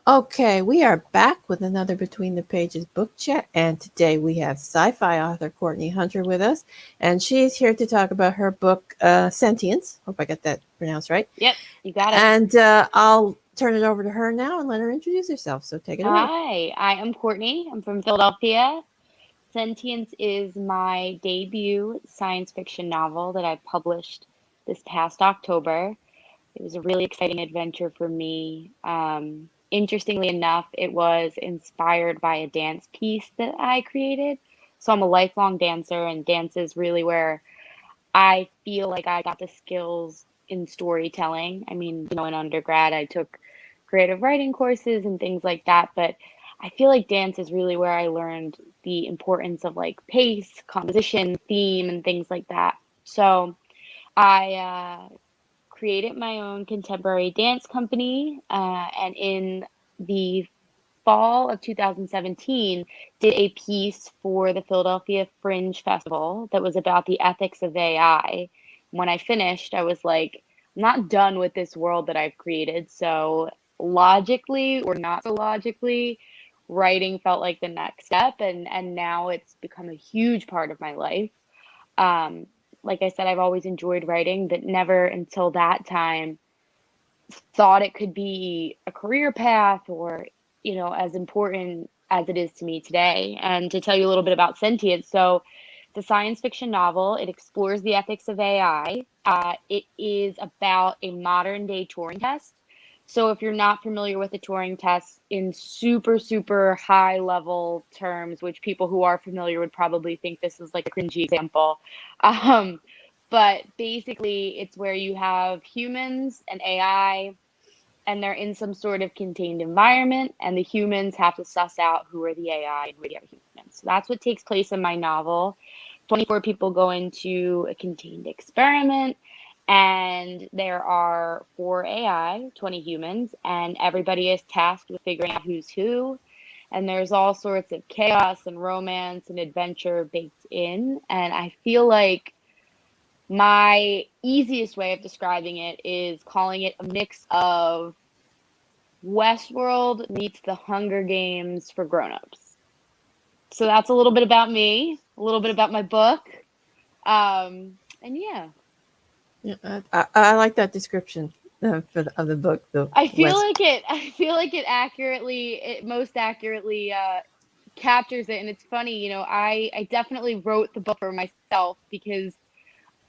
Okay, we are back with another Between the Pages book chat, and today we have sci-fi author Courtney Hunter with us, and she's here to talk about her book Sentience. Hope I got that pronounced right. Yep, you got it. And I'll turn it over to her now and let her introduce herself. So take it away. Hi, I am Courtney. I'm from Philadelphia. Sentience is my debut science fiction novel that I published this past October. It was a really exciting adventure for me. Interestingly enough, it was inspired by a dance piece that I created. So I'm a lifelong dancer, and dance is really where I feel like I got the skills in storytelling. I mean, in undergrad, I took creative writing courses and things like that, but I feel like dance is really where I learned the importance of like pace, composition, theme, and things like that. So I created my own contemporary dance company, and in the fall of 2017 did a piece for the Philadelphia Fringe Festival that was about the ethics of AI. When I finished, I was like, I'm not done with this world that I've created. So, logically or not so logically, writing felt like the next step. And now it's become a huge part of my life. Um, like I said, I've always enjoyed writing, but never until that time thought it could be a career path or, as important as it is to me today. And to tell you a little bit about Sentience, so it's a science fiction novel. It explores the ethics of AI. It is about a modern day Turing test. So if you're not familiar with the Turing test in super, super high level terms, which people who are familiar would probably think this is like a cringy example, um, but basically, it's where you have humans and AI, and they're in some sort of contained environment, and the humans have to suss out who are the AI and who are the other humans. So that's what takes place in my novel. 24 people go into a contained experiment, and there are four AI, 20 humans, and everybody is tasked with figuring out who's who. And there's all sorts of chaos and romance and adventure baked in. And I feel like my easiest way of describing it is calling it a mix of Westworld meets the Hunger Games for grown-ups. So that's a little bit about me, a little bit about my book. And yeah, Yeah, I like that description of the book, the I feel West. like it I feel like it most accurately captures it. And it's funny, I definitely wrote the book for myself because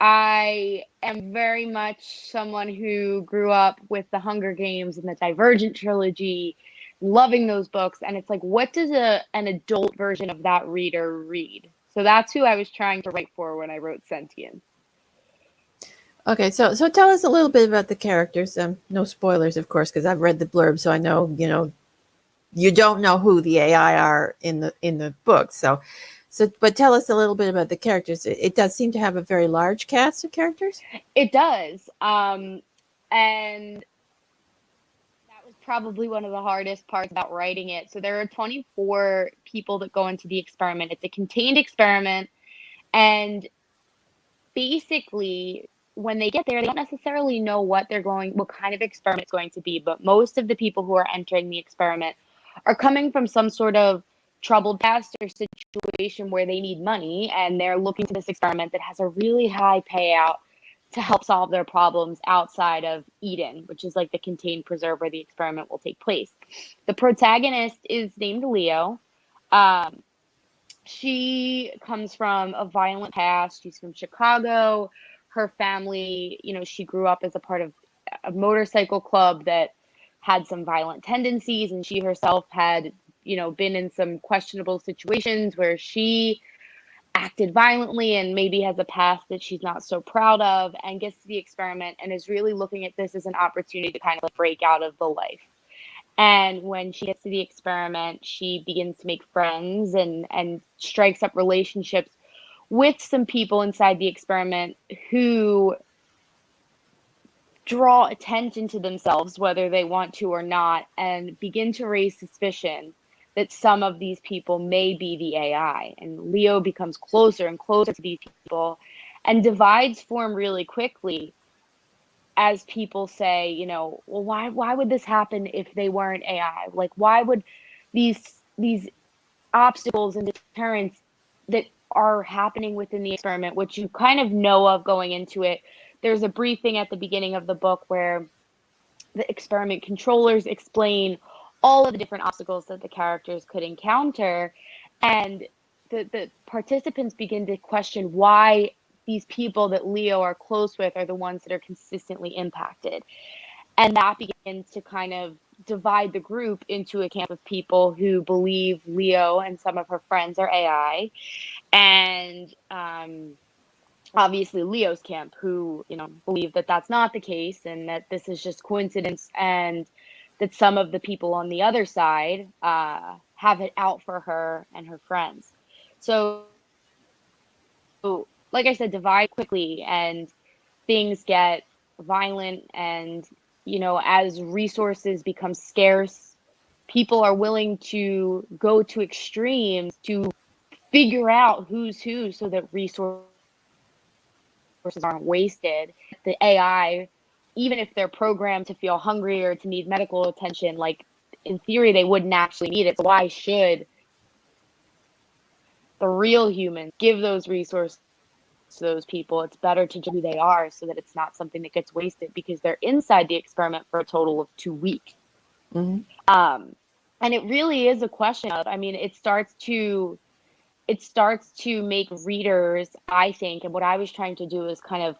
I am very much someone who grew up with the Hunger Games and the Divergent trilogy, loving those books. And it's like, what does an adult version of that reader read? So that's who I was trying to write for when I wrote Sentience. Okay, so tell us a little bit about the characters. No spoilers, of course, because I've read the blurb, so I know you don't know who the AI are in the book. So but tell us a little bit about the characters. It does seem to have a very large cast of characters. It does. And that was probably one of the hardest parts about writing it. So there are 24 people that go into the experiment. It's a contained experiment. And basically, when they get there, they don't necessarily know what kind of experiment it's going to be. But most of the people who are entering the experiment are coming from some sort of troubled past or situation where they need money, and they're looking to this experiment that has a really high payout to help solve their problems outside of Eden, which is like the contained preserve where the experiment will take place. The protagonist is named Leo. Um, she comes from a violent past. She's from Chicago. Her family, she grew up as a part of a motorcycle club that had some violent tendencies, and she herself had, been in some questionable situations where she acted violently and maybe has a past that she's not so proud of, and gets to the experiment and is really looking at this as an opportunity to kind of like break out of the life. And when she gets to the experiment, she begins to make friends and strikes up relationships with some people inside the experiment who draw attention to themselves, whether they want to or not, and begin to raise suspicion that some of these people may be the AI. And Leo becomes closer and closer to these people, and divides form really quickly. as people say, you know, well, why would this happen if they weren't AI? Like, why would these obstacles and deterrents that are happening within the experiment, which you kind of know of going into it? There's a briefing at the beginning of the book where the experiment controllers explain all of the different obstacles that the characters could encounter, and the participants begin to question why these people that Leo are close with are the ones that are consistently impacted. And that begins to kind of divide the group into a camp of people who believe Leo and some of her friends are AI, and obviously Leo's camp, who, you know, believe that that's not the case and that this is just coincidence, and that some of the people on the other side have it out for her and her friends. So, like I said, divide quickly, and things get violent, and, you know, as resources become scarce, people are willing to go to extremes to figure out who's who so that resources aren't wasted. The AI, even if they're programmed to feel hungry or to need medical attention, like, in theory, they wouldn't actually need it. So why should the real humans give those resources to those people? It's better to just who they are so that it's not something that gets wasted, because they're inside the experiment for a total of 2 weeks. Mm-hmm. And it really is a question of, I mean, it starts to make readers, I think, and what I was trying to do is kind of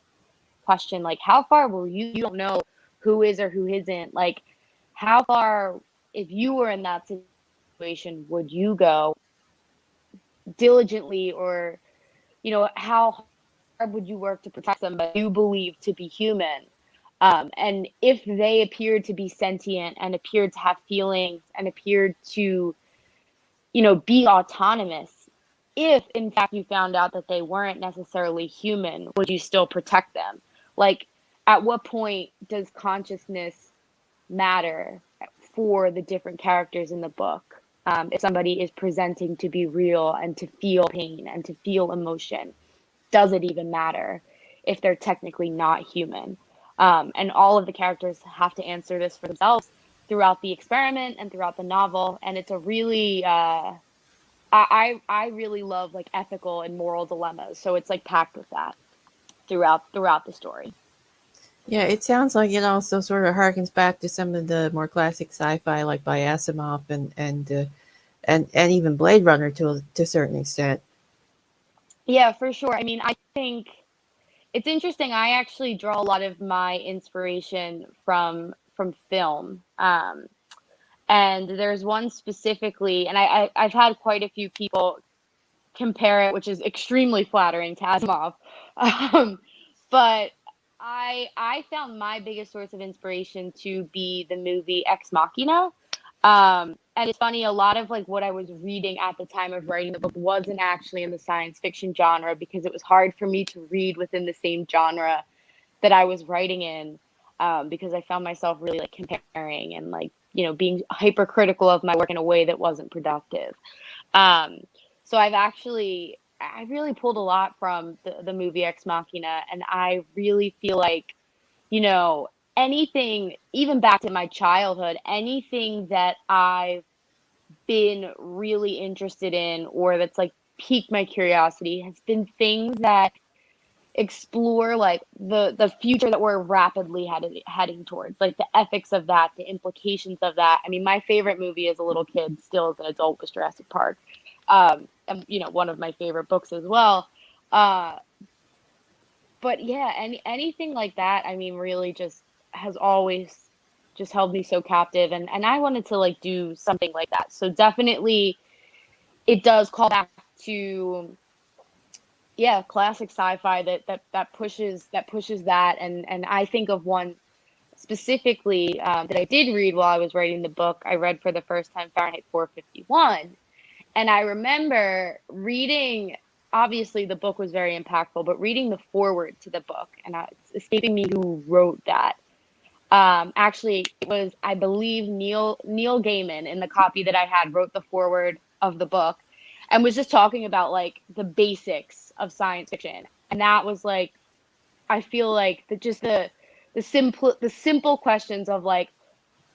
question, like, how far will you don't know who is or who isn't, like, how far, if you were in that situation, would you go diligently, or, you know, how hard would you work to protect somebody you believe to be human? And if they appeared to be sentient and appeared to have feelings and appeared to, you know, be autonomous, if in fact you found out that they weren't necessarily human, would you still protect them? Like, at what point does consciousness matter for the different characters in the book? If somebody is presenting to be real and to feel pain and to feel emotion, does it even matter if they're technically not human? And all of the characters have to answer this for themselves throughout the experiment and throughout the novel. And it's a really, I really love, like, ethical and moral dilemmas. So it's like packed with that throughout the story. Yeah, it sounds like it also sort of harkens back to some of the more classic sci-fi, like by Asimov and even Blade Runner to a certain extent. Yeah, for sure. I mean, I think it's interesting. I actually draw a lot of my inspiration from film. And there's one specifically, and I've had quite a few people compare it, which is extremely flattering to Asimov. Um, but I found my biggest source of inspiration to be the movie Ex Machina. And it's funny, a lot of, like, what I was reading at the time of writing the book wasn't actually in the science fiction genre, because it was hard for me to read within the same genre that I was writing in, because I found myself really, like, comparing and, like, you know, being hypercritical of my work in a way that wasn't productive. Um, so I really pulled a lot from the movie Ex Machina, and I really feel like, you know, anything, even back to my childhood, anything that I've been really interested in, or that's, like, piqued my curiosity, has been things that explore, like, the future that we're rapidly heading towards, like the ethics of that, the implications of that. I mean, my favorite movie as a little kid, still as an adult, was Jurassic Park. And, you know, one of my favorite books as well. Uh, but yeah, anything like that, I mean, really just has always just held me so captive, and I wanted to, like, do something like that. So definitely it does call back to, yeah, classic sci-fi that pushes that. And I think of one specifically, that I did read while I was writing the book. I read for the first time Fahrenheit 451, and I remember reading. Obviously, the book was very impactful, but reading the foreword to the book, and it's escaping me who wrote that. Actually, it was, I believe, Neil Gaiman, in the copy that I had, wrote the foreword of the book, and was just talking about, like, the basics of science fiction. And that was, like, I feel like just the simple questions of like,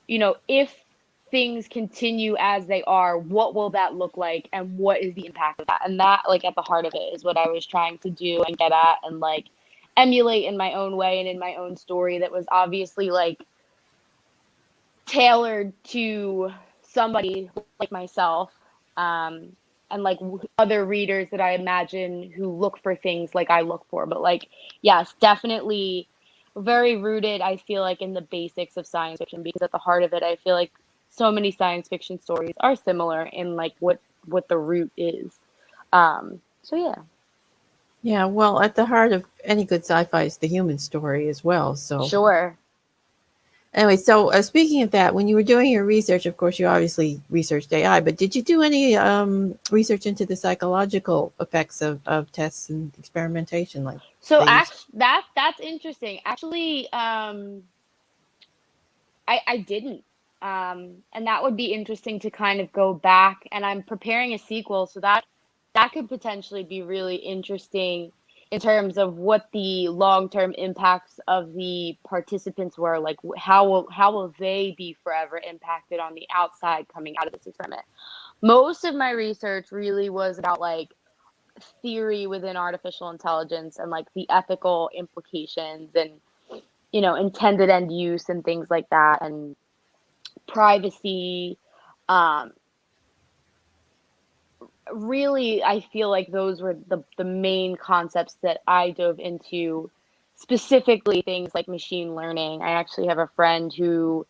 if things continue as they are, what will that look like, and what is the impact of that? And that, like, at the heart of it is what I was trying to do and get at and like emulate in my own way and in my own story that was obviously like tailored to somebody like myself, and like other readers that I imagine who look for things like I look for. But like, yes, definitely very rooted, I feel like, in the basics of science fiction, because at the heart of it, I feel like so many science fiction stories are similar in like what the root is. So yeah. Yeah, well, at the heart of any good sci-fi is the human story as well. So Sure. anyway, so speaking of that, when you were doing your research, of course, you obviously researched AI, but did you do any research into the psychological effects of tests and experimentation like So they use? that's interesting. Actually, I didn't. And that would be interesting to kind of go back. And I'm preparing a sequel, so that could potentially be really interesting in terms of what the long-term impacts of the participants were. Like, how will they be forever impacted on the outside coming out of this experiment? Most of my research really was about like theory within artificial intelligence and like the ethical implications and intended end use and things like that, and privacy. Um, Really, I feel like those were the main concepts that I dove into, specifically things like machine learning. I actually have a friend who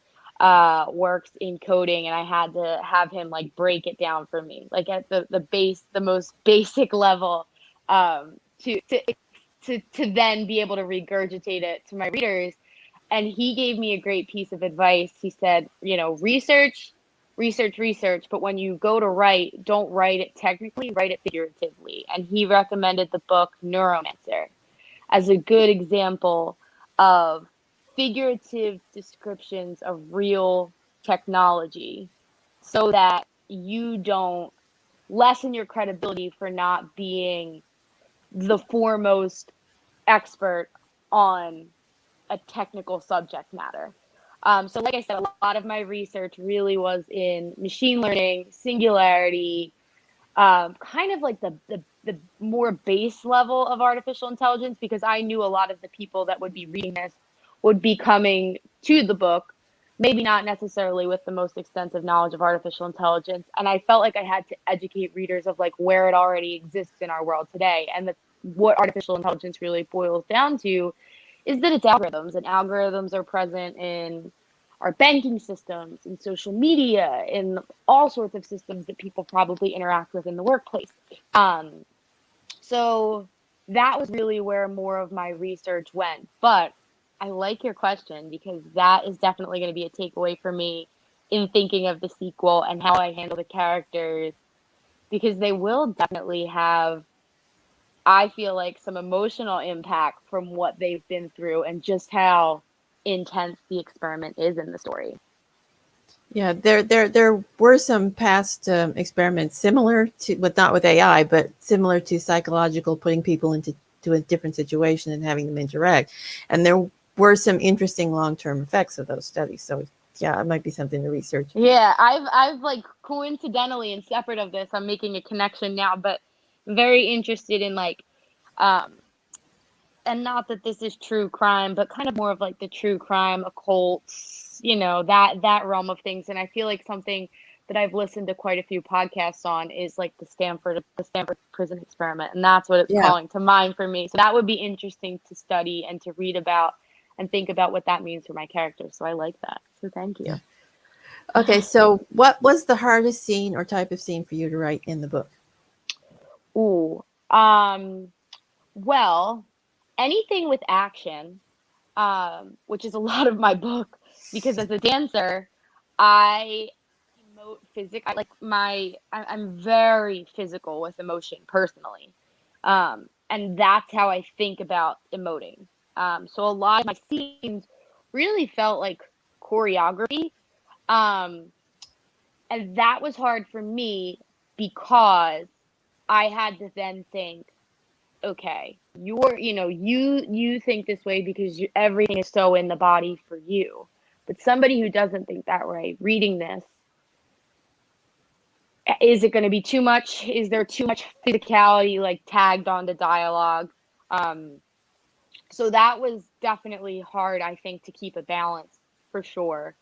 works in coding, and I had to have him like break it down for me, like at the most basic level, to then be able to regurgitate it to my readers. And he gave me a great piece of advice. He said, research, research, research, but when you go to write, don't write it technically, write it figuratively. And he recommended the book Neuromancer as a good example of figurative descriptions of real technology, so that you don't lessen your credibility for not being the foremost expert on a technical subject matter. So like I said, a lot of my research really was in machine learning, singularity, kind of like the more base level of artificial intelligence, because I knew a lot of the people that would be reading this would be coming to the book, maybe not necessarily with the most extensive knowledge of artificial intelligence. And I felt like I had to educate readers of like where it already exists in our world today. And what artificial intelligence really boils down to is that it's algorithms, and algorithms are present in our banking systems, in social media, in all sorts of systems that people probably interact with in the workplace. Um, so that was really where more of my research went. But I like your question, because that is definitely going to be a takeaway for me in thinking of the sequel and how I handle the characters, because they will definitely have, I feel like, some emotional impact from what they've been through and just how intense the experiment is in the story. Yeah, there were some past experiments similar to, but not with AI, but similar to psychological, putting people into to a different situation and having them interact. And there were some interesting long-term effects of those studies. So yeah, it might be something to research. Yeah, I've like coincidentally and separate of this, I'm making a connection now, but very interested in like, um and not that this is true crime, but kind of more of like the true crime, occults, that realm of things. And I feel like something that I've listened to quite a few podcasts on is like the Stanford prison experiment, and that's what it's Yeah. calling to mind for me. So that would be interesting to study and to read about and think about what that means for my characters. So I like that. So thank you. Okay, so what was the hardest scene or type of scene for you to write in the book? Ooh. Well, anything with action, which is a lot of my book, because as a dancer, I emote I like I'm very physical with emotion personally. And that's how I think about emoting. So a lot of my scenes really felt like choreography. Um, and that was hard for me because I had to then think, okay, you think this way because everything is so in the body for you. But somebody who doesn't think that way, reading this, is it going to be too much? Is there too much physicality like tagged on the dialogue? Um, so that was definitely hard, I think, to keep a balance for sure.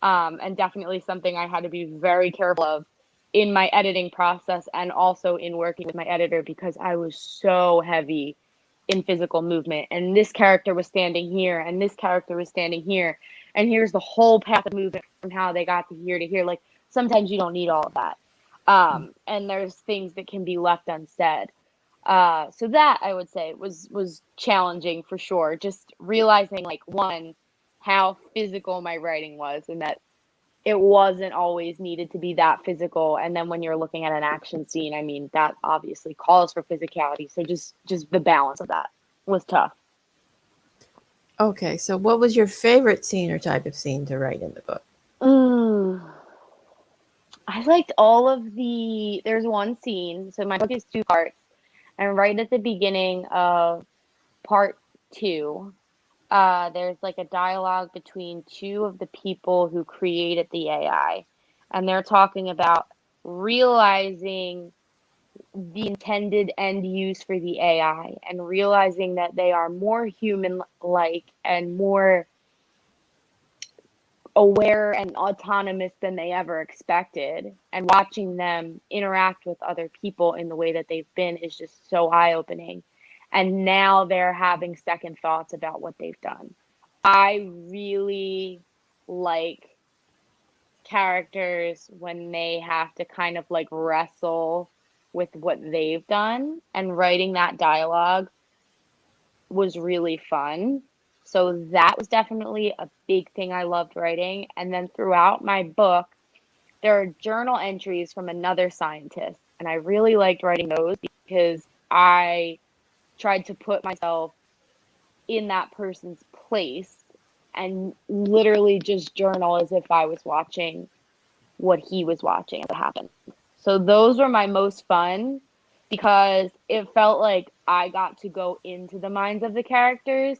And definitely something I had to be very careful of in my editing process and also in working with my editor because I was so heavy in physical movement. And this character was standing here, and this character was standing here. And here's the whole path of movement from how they got to here to here. Like sometimes you don't need all of that. And there's things that can be left unsaid. So that I would say was challenging for sure. Just realizing like one, how physical my writing was and that it wasn't always needed to be that physical. And then when you're looking at an action scene, I mean, that obviously calls for physicality. So just the balance of that was tough. Okay, so what was your favorite scene or type of scene to write in the book? Mm. I liked all of there's one scene. So my book is 2 parts. And right at the beginning of part 2, there's like a dialogue between two of the people who created the AI. And they're talking about realizing the intended end use for the AI and realizing that they are more human like and more aware and autonomous than they ever expected. And watching them interact with other people in the way that they've been is just so eye opening. And now they're having second thoughts about what they've done. I really like characters when they have to kind of like wrestle with what they've done, and writing that dialogue was really fun. So that was definitely a big thing I loved writing. And then throughout my book, there are journal entries from another scientist. And I really liked writing those because I tried to put myself in that person's place and literally just journal as if I was watching what he was watching as it happened. So those were my most fun because it felt like I got to go into the minds of the characters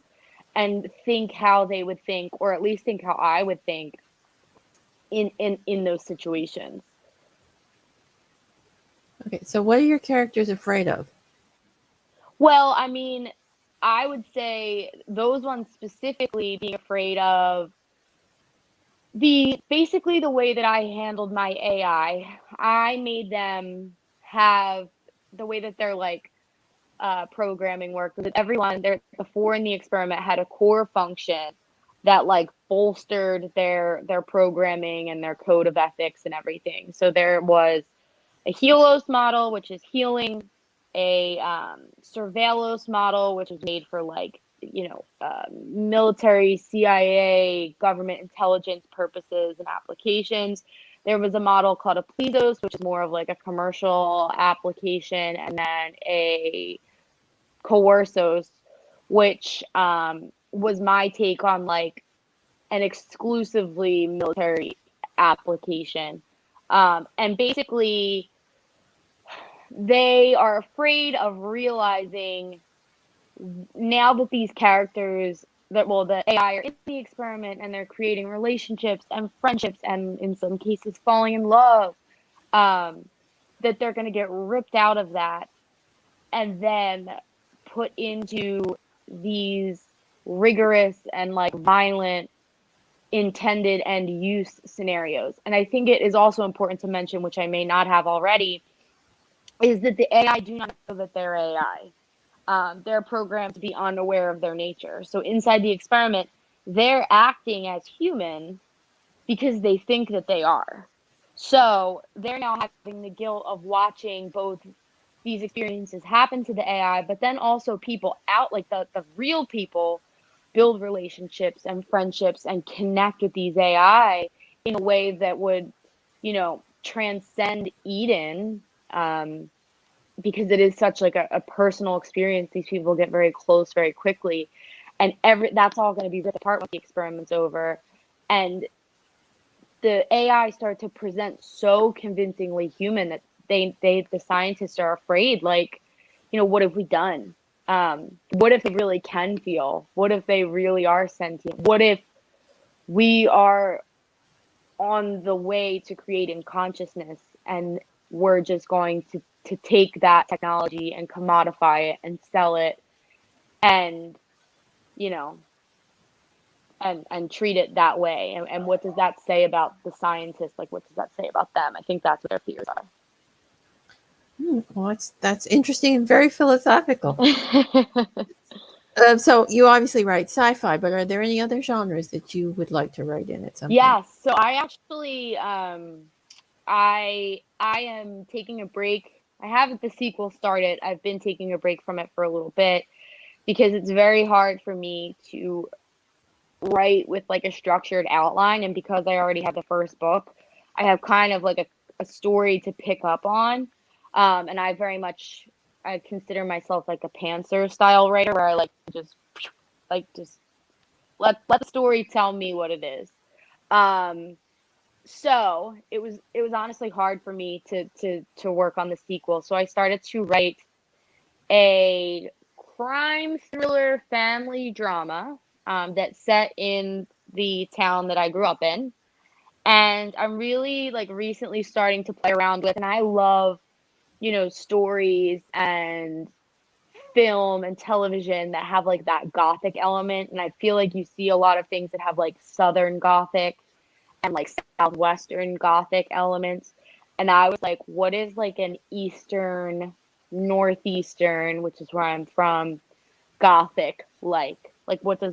and think how they would think, or at least think how I would think in those situations. Okay, so what are your characters afraid of? Well, I mean, I would say those ones specifically being afraid of basically the way that I handled my AI. I made them have the way that they're like programming work because everyone there the 4 in the experiment had a core function that like bolstered their programming and their code of ethics and everything. So there was a Helos model, which is healing, a Surveillos model, which is made for like, military, CIA, government intelligence purposes and applications. There was a model called a Plezos, which is more of like a commercial application, and then a Coercos, which was my take on like an exclusively military application. And basically, they are afraid of realizing now that these characters the AI are in the experiment and they're creating relationships and friendships and in some cases falling in love, that they're going to get ripped out of that and then put into these rigorous and like violent intended end use scenarios. And I think it is also important to mention, which I may not have already, is that the AI do not know that they're AI. They're programmed to be unaware of their nature. So inside the experiment, they're acting as human because they think that they are. So they're now having the guilt of watching both these experiences happen to the AI, but then also people out, like the real people, build relationships and friendships and connect with these AI in a way that would, transcend Eden. Because it is such like a personal experience. These people get very close very quickly, and that's all going to be ripped apart when the experiment's over. And the AI start to present so convincingly human that the scientists are afraid, like, what have we done? What if they really can feel? What if they really are sentient? What if we are on the way to creating consciousness and we're just going to take that technology and commodify it and sell it and, you know, and treat it that way? And what does that say about the scientists? Like, what does that say about them? I think that's what their fears Well, that's interesting and very philosophical. are. So you obviously write sci-fi, but are there any other genres that you would like to write in at some point? Yes. So I actually, I am taking a break. I have the sequel started. I've been taking a break from it for a little bit because it's very hard for me to write with like a structured outline. And because I already have the first book, I have kind of like a story to pick up on. And I consider myself like a pantser style writer where I just let the story tell me what it is. Um, so it was honestly hard for me to work on the sequel. So I started to write a crime thriller family drama that's set in the town that I grew up in. And I'm really like recently starting to play around with, and I love, stories and film and television that have like that gothic element. And I feel like you see a lot of things that have like Southern Gothic and like Southwestern Gothic elements. And I was like, what is like an Eastern, Northeastern, which is where I'm from, Gothic like? Like, what are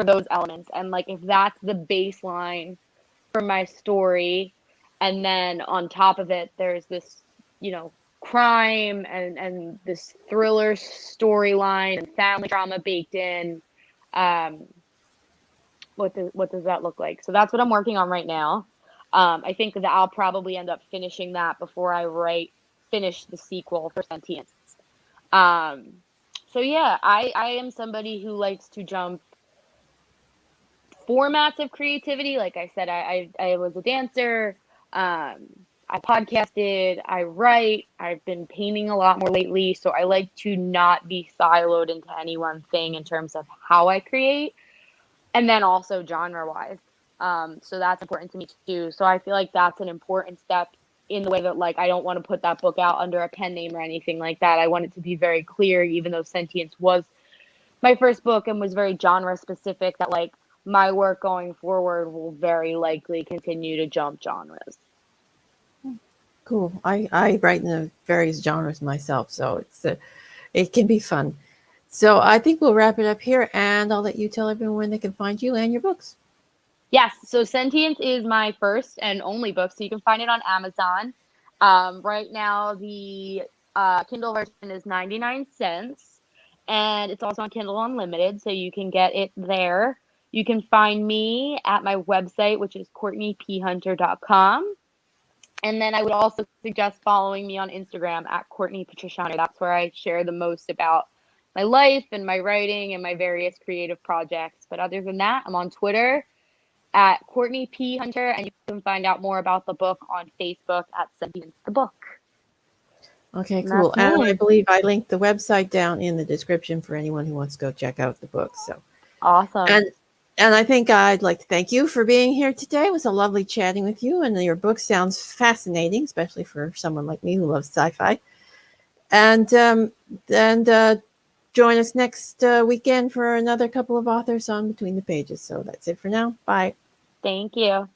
those elements? And like, if that's the baseline for my story, and then on top of it, there's this, crime and this thriller storyline and family drama baked in. Um, what does that look like? So that's what I'm working on right now. I think that I'll probably end up finishing that before I finish the sequel for Sentience. Um, so yeah, I am somebody who likes to jump formats of creativity. Like I said, I was a dancer. I podcasted. I write. I've been painting a lot more lately. So I like to not be siloed into any one thing in terms of how I create, and then also genre wise. So that's important to me too. So I feel like that's an important step in the way that like I don't want to put that book out under a pen name or anything like that. I want it to be very clear, even though Sentience was my first book and was very genre specific, that like my work going forward will very likely continue to jump genres. Cool. I write in the various genres myself, so it can be fun. So I think we'll wrap it up here, and I'll let you tell everyone where they can find you and your books. Yes, so Sentience is my first and only book, so you can find it on Amazon. Right now, the Kindle version is 99 cents, and it's also on Kindle Unlimited, so you can get it there. You can find me at my website, which is CourtneyPHunter.com. And then I would also suggest following me on Instagram at Courtney Patricia Hunter. That's where I share the most about my life and my writing and my various creative projects. But other than that, I'm on Twitter at Courtney P. Hunter, and you can find out more about the book on Facebook at Sentience the Book. Okay, And cool. that's And me. I believe I linked the website down in the description for anyone who wants to go check out the book. So Awesome. and I think I'd like to thank you for being here today. It was a lovely chatting with you, and your book sounds fascinating, especially for someone like me who loves sci-fi. And join us next weekend for another couple of authors on Between the Pages. So that's it for now. Bye. Thank you.